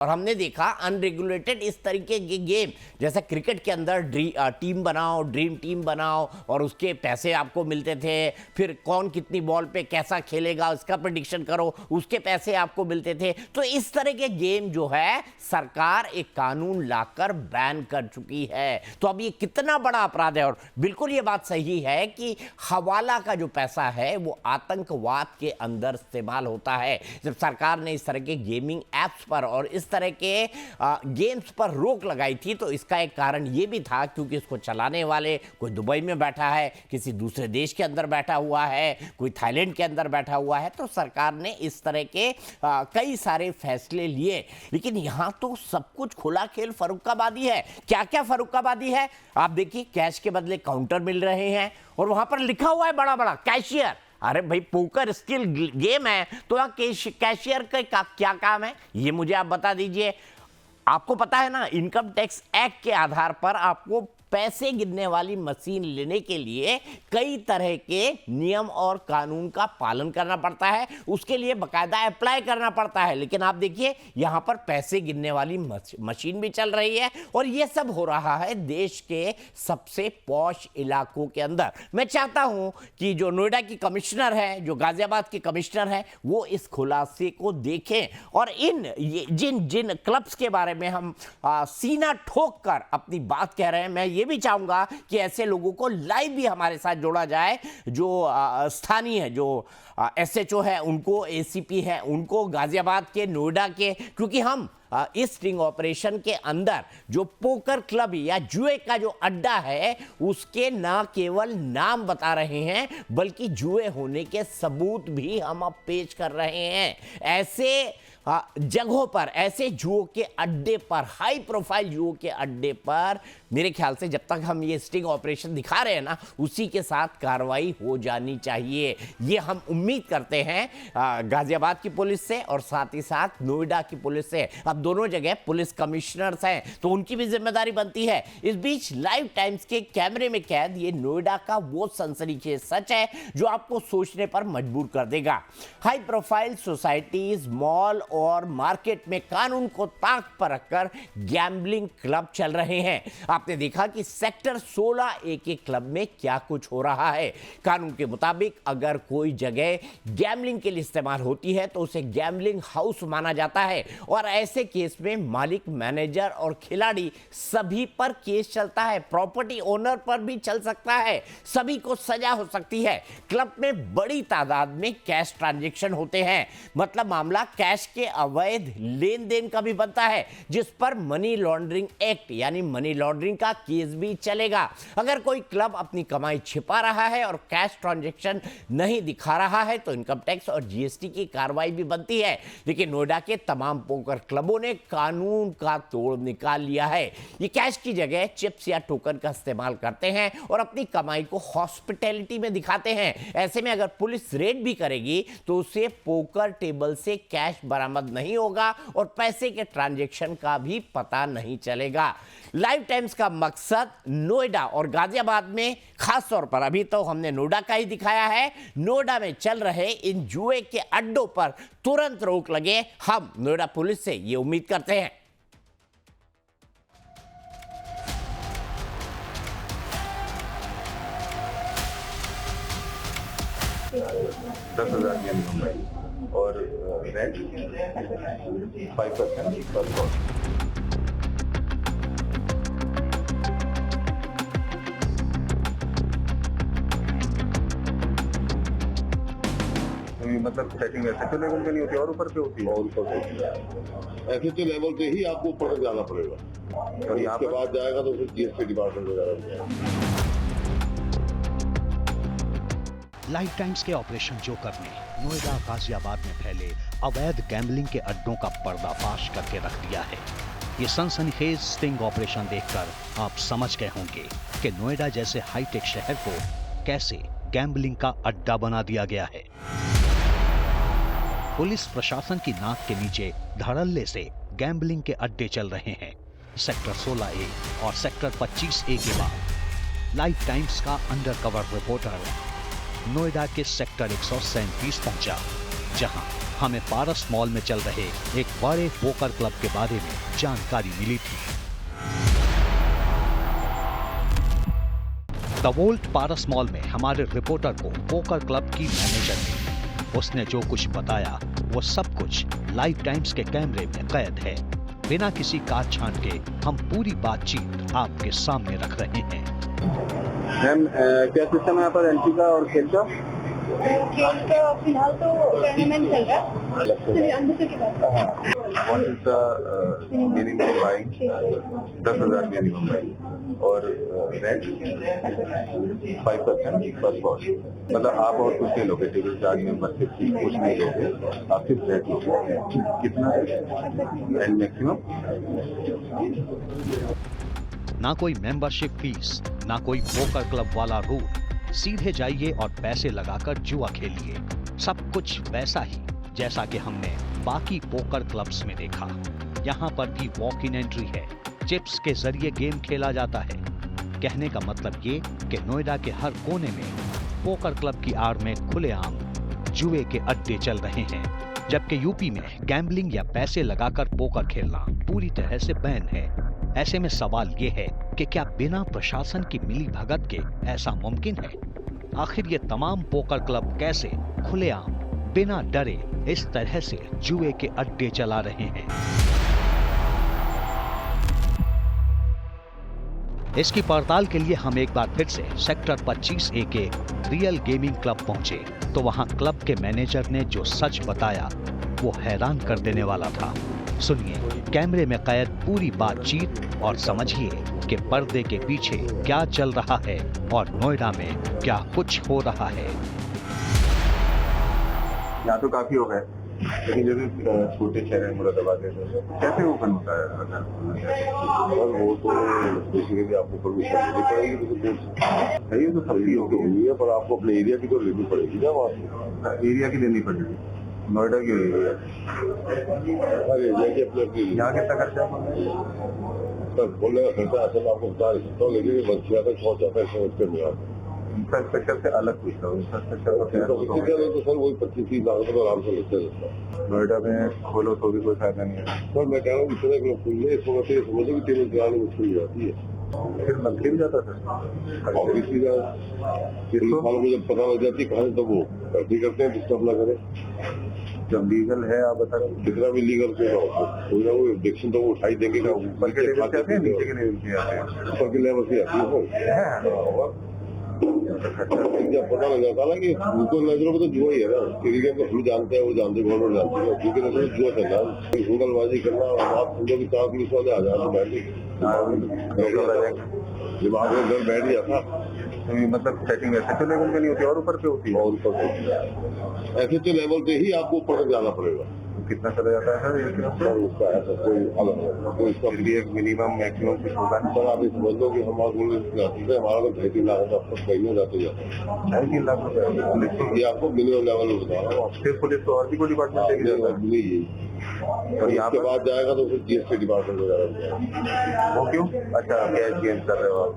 और हमने देखा अनरेगुलेटेड इस तरीके के गेम, जैसे क्रिकेट के अंदर टीम बनाओ, ड्रीम टीम बनाओ और उसके पैसे आपको मिलते थे, फिर कौन कितनी बॉल पे कैसा खेलेगा उसका प्रेडिक्शन करो, उसके पैसे आपको मिलते थे। तो इस तरह के गेम जो है सरकार एक कानून लाकर बैन कर चुकी है। तो अब ये कितना बड़ा अपराध है। और बिल्कुल ये बात सही है कि हवाला का जो पैसा है वो आतंकवाद के अंदर इस्तेमाल होता है। जब सरकार ने इस तरह के गेमिंग एप्स पर और इस तरह के गेम्स पर रोक लगाई थी तो इसका एक कारण ये भी था क्योंकि इसको चलाने वाले कोई दुबई में बैठा है, किसी दूसरे देश के अंदर बैठा हुआ है, कोई थाईलैंड के अंदर बैठा हुआ है। तो सरकार ने इस तरह के कई सारे फैसले लिए। लेकिन यहां तो सब कुछ खुला खेल फर्रुखाबादी है। क्या क्या फर्रुखाबादी है आप देखिए, कैश के बदले काउंटर मिल रहे हैं और वहां पर लिखा हुआ है बड़ा बड़ा कैशियर। अरे भाई, पोकर स्किल गेम है तो यहाँ कैशियर का क्या काम है ये मुझे आप बता दीजिए। आपको पता है ना, इनकम टैक्स एक्ट के आधार पर आपको पैसे गिनने वाली मशीन लेने के लिए कई तरह के नियम और कानून का पालन करना पड़ता है, उसके लिए बकायदा अप्लाई करना पड़ता है। लेकिन आप देखिए यहां पर पैसे गिनने वाली मशीन भी चल रही है और यह सब हो रहा है देश के सबसे पॉश इलाकों के अंदर। मैं चाहता हूं कि जो नोएडा की कमिश्नर है, जो गाजियाबाद की कमिश्नर है, वो इस खुलासे को देखें और जिन जिन क्लब्स के बारे में हम सीना ठोक कर अपनी बात कह रहे हैं, मैं ये भी चाहूंगा कि ऐसे लोगों को लाइव भी हमारे साथ जोड़ा जाए, जो स्थानीय जो एसएचओ है उनको, एसीपी है उनको, गाजियाबाद के, नोएडा के, क्योंकि हम इस स्टिंग ऑपरेशन के अंदर जो पोकर क्लब या जुए का जो अड्डा है उसके न केवल नाम बता रहे हैं बल्कि जुए होने के सबूत भी हम अब पेश कर रहे हैं। ऐसे जगहों पर, ऐसे जुओं के अड्डे पर, हाई प्रोफाइल जुओं के अड्डे पर मेरे ख्याल से जब तक हम ये स्टिंग ऑपरेशन दिखा रहे हैं ना, उसी के साथ कार्रवाई हो जानी चाहिए। ये हम उम्मीद करते हैं गाजियाबाद की पुलिस से और साथ ही साथ नोएडा की पुलिस से। अब दोनों जगह पुलिस कमिश्नर्स हैं तो उनकी भी जिम्मेदारी बनती है। इस बीच लाइव टाइम्स के कैमरे में कैद ये नोएडा का वो सनसनीखेज सच है जो आपको सोचने पर मजबूर कर देगा। हाई प्रोफाइल सोसाइटीज, मॉल और मार्केट में कानून को ताक पर रखकर गैम्बलिंग क्लब चल रहे हैं। आपने देखा कि सेक्टर 16A के क्लब में क्या कुछ हो रहा है। कानून के मुताबिक अगर कोई जगह गैम्बलिंग के लिए इस्तेमाल होती है तो उसे गैम्बलिंग हाउस माना जाता है और ऐसे केस में मालिक, मैनेजर और खिलाड़ी सभी पर केस चलता है। प्रॉपर्टी ओनर पर भी चल सकता है, सभी को सजा हो सकती है। क्लब में बड़ी तादाद में कैश ट्रांजैक्शन होते हैं, मतलब मामला कैश के अवैध लेन देन का भी बनता है जिस पर मनी लॉन्ड्रिंग एक्ट यानी मनी लॉन्ड्रिंग का केस भी चलेगा। अगर कोई क्लब अपनी कमाई छिपा रहा है और कैश ट्रांजैक्शन नहीं दिखा रहा है तो इनकम टैक्स और जीएसटी की कार्रवाई भी बनती है। लेकिन नोएडा के तमाम पोकर क्लबों ने कानून का तोड़ निकाल लिया है। ये कैश की जगह चिप्स या टोकन का इस्तेमाल करते हैं और अपनी कमाई को हॉस्पिटैलिटी में दिखाते हैं। ऐसे में अगर पुलिस रेड भी करेगी तो उसे पोकर टेबल से कैश बरामद नहीं होगा और पैसे के ट्रांजैक्शन का भी पता नहीं चलेगा। लाइव टाइम्स का मकसद नोएडा और गाजियाबाद में, खास तौर पर अभी तो हमने नोएडा का ही दिखाया है, नोएडा में चल रहे इन जुए के अड्डों पर तुरंत रोक लगे। हम नोएडा पुलिस से ये उम्मीद करते हैं। 10,000 की इनकम और रेंट 5% पर मतलब सेटिंग ऐसे लेवल पे नहीं होती और ऊपर पे होती है, और ऊपर पे ऐसे लेवल पे ही आपको ऊपर तक जाना पड़ेगा और यहाँ के बाद जाएगा तो फिर जीएसटी डिपार्टमेंट वगैरह। लाइव टाइम्स के ऑपरेशन जोकर ने नोएडा गाजियाबाद में फैले अवैध गैम्बलिंग के अड्डों का पर्दाफाश करके रख दिया है। ये सनसनीखेज स्टिंग ऑपरेशन देखकर आप समझ गए होंगे कि नोएडा जैसे हाईटेक शहर को कैसे गैम्बलिंग का अड्डा बना दिया गया है। पुलिस प्रशासन की नाक के नीचे धड़ल्ले से गैम्बलिंग के अड्डे चल रहे हैं। सेक्टर 16A और सेक्टर 25A के बाद लाइव टाइम्स का अंडरकवर रिपोर्टर नोएडा के सेक्टर 137 पहुंचा। जहां हमें पारस मॉल में चल रहे एक बड़े पोकर क्लब के बारे में जानकारी मिली थी। द वोल्ट पारस मॉल में हमारे रिपोर्टर को पोकर क्लब की मैनेजर ने उसने जो कुछ बताया वो सब कुछ लाइव टाइम्स के कैमरे में कैद है। बिना किसी काट छांट के हम पूरी बातचीत आपके सामने रख रहे हैं। मैम क्या सिस्टम है यहाँ पर एंट्री का और खेल का? खेल का फिलहाल तो टूर्नामेंट चल रहा है। चलिए अंदर से की बात करें। What is the minimum buying? 10,000 minimum buying और रेंट 5% पर बॉल। मतलब आप और कुछ नहीं लोगे, टेबल चार्ज मेंबरशिप कुछ नहीं लोगे, आप सिर्फ रेंट लोगे। कितना एंड मैक्सिमम? ना कोई मेंबरशिप फीस, ना कोई पोकर क्लब वाला रूल। सीधे जाइए और पैसे लगाकर जुआ खेलिए। सब कुछ वैसा ही जैसा कि हमने बाकी पोकर क्लब्स में देखा। यहाँ पर भी वॉक इन एंट्री है, चिप्स के जरिए गेम खेला जाता है। कहने का मतलब ये कि नोएडा के हर कोने में पोकर क्लब की आड़ में खुलेआम जुए के अड्डे चल रहे हैं, जबकि यूपी में गैम्बलिंग या पैसे लगाकर पोकर खेलना पूरी तरह से बैन है। ऐसे में सवाल ये है कि क्या बिना प्रशासन की मिलीभगत के ऐसा मुमकिन है? आखिर ये तमाम पोकर क्लब कैसे खुलेआम बिना डरे इस तरह से जुए के अड्डे चला रहे हैं? इसकी पड़ताल के लिए हम एक बार फिर से सेक्टर 25A के रियल गेमिंग क्लब पहुंचे तो वहां क्लब के मैनेजर ने जो सच बताया वो हैरान कर देने वाला था। सुनिए कैमरे में कैद पूरी बातचीत और समझिए कि पर्दे के पीछे क्या चल रहा है और नोएडा में क्या कुछ हो रहा है। यहाँ तो काफी हो गए, लेकिन जैसे छोटे शहर है मुरादाबाद है, कैसे ओपन होता है? और वो तो बेसिकली आपको परमिशन लेनी पड़ेगी, सही है तो सभी हो गई है, पर आपको अपने एरिया की तो लेनी पड़ेगी ना। वहाँ एरिया की लेनी पड़ेगी, नोएडा की एरिया, हर एरिया की अपनी। यहाँ कितना खर्चा है? सर बोलने का खर्चा असल आपको बता नहीं सकता हूँ, लेकिन मंचिया तक पहुँच जाता है समझ कर नहीं आता। इंफ्रास्ट्रक्चर से अलग पूछ रहा हूँ, इंफ्रास्ट्रक्चर तो सर वही 25-30 लाख रुपये आराम से लगते हैं। नोएडा में खोलो तो भी कोई फायदा नहीं है। सर मैं कह रहा हूँ इतने लोग खुल इस वक्त ये समझो कि टेबल चलाने मुश्किल हो जाती है। फिर मंथली भी जाता था और इसी का मुझे पता लग जाती है कहाँ, तो वो भर्ती करते हैं डिस्टर्ब ना करें। जब लीगल है आप बता रहे जितना भी लीगल पे कोई ना कोई ऑब्जेक्शन तो वो उठाई देंगे ना। ऊपर के लेवल से आते हैं, नीचे के लेवल से आते हैं। ऊपर के लेवल से आती है। जब पता लग जाता ना कि उनको नजरों में तो जुआ ही है ना, क्रिकेट को हम जानते हैं, वो जानते, गवर्नमेंट जानती है, क्योंकि नजरों में जुआ चल रहा है, गुंडलबाजी करना। आप समझो कि 4-30 वाले आ जाए तो दिमाग में डर बैठ गया था। मतलब सेटिंग ऐसे तो लेवल पे नहीं होती और ऊपर पे होती है? और ऊपर ऐसे तो लेवल पे ही आपको ऊपर तक जाना पड़ेगा। कितना चला जाता है सर? उसका ऐसा कोई अलग कोई इसका मिनिमम मैक्सिमम कुछ होगा नहीं? सर आप ये समझ लो कि हमारा तो 2.5 लाख का महीने जाते जाते हैं। 2.5 लाख रुपए? ये आपको मिनिमम लेवल में बता रहा हूँ। फिर पुलिस तो और भी कोई डिपार्टमेंट लेके जाता है? नहीं, और यहाँ के बाद जाएगा तो फिर GST डिपार्टमेंट वगैरह। वो क्यों? अच्छा कैश गेन कर रहे हो आप?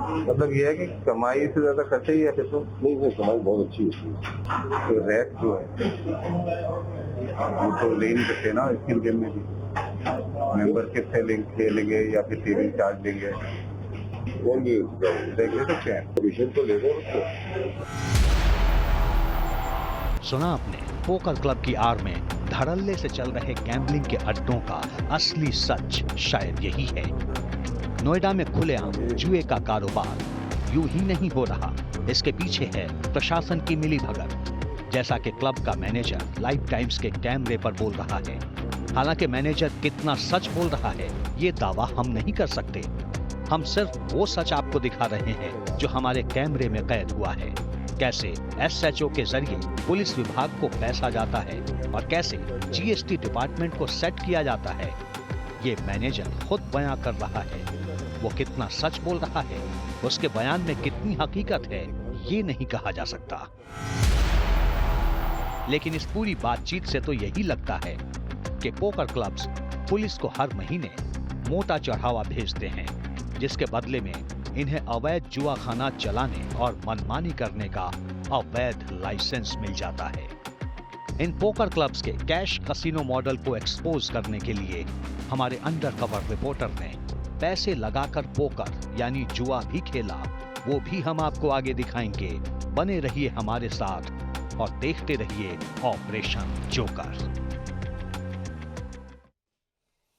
मतलब ये है कि कमाई से ज्यादा खर्चे ही है फिर तो? नहीं, कमाई बहुत अच्छी होती है। तो रैक जो है वो तो ले नहीं सकते ना स्किल गेम में भी। मेंबरशिप से खेलेंगे या फिर टेबल चार्ज लेंगे? कौन भी ले सकते हैं? कमीशन तो ले दो। सुना आपने, पोकर क्लब की आड़ में धड़ल्ले से चल रहे गैम्बलिंग के अड्डों का असली सच शायद यही है। नोएडा में खुलेआम जुए का कारोबार यूं ही नहीं हो रहा, इसके पीछे है प्रशासन की मिलीभगत, जैसा कि क्लब का मैनेजर लाइव टाइम्स के कैमरे पर बोल रहा है। हालांकि मैनेजर कितना सच बोल रहा है ये दावा हम नहीं कर सकते। हम सिर्फ वो सच आपको दिखा रहे हैं जो हमारे कैमरे में कैद हुआ है। कैसे SHO के जरिए पुलिस विभाग को पैसा जाता है और कैसे GST डिपार्टमेंट को सेट किया जाता है, ये मैनेजर खुद बयां कर रहा है। वो कितना सच बोल रहा है, उसके बयान में कितनी हकीकत है, ये नहीं कहा जा सकता। लेकिन इस पूरी बातचीत से तो यही लगता है कि पोकर क्लब्स पुलिस को हर महीने मोटा चढ़ावा भेजते हैं, जिसके बदले में इन्हें अवैध जुआखाना चलाने और मनमानी करने का अवैध लाइसेंस मिल जाता है। इन पोकर क्लब्स के कैश कसिनो मॉडल को एक्सपोज करने के लिए हमारे अंडरकवर रिपोर्टर ने पैसे लगाकर पोकर यानी जुआ भी खेला। वो भी हम आपको आगे दिखाएंगे। बने रहिए हमारे साथ और देखते रहिए ऑपरेशन जोकर।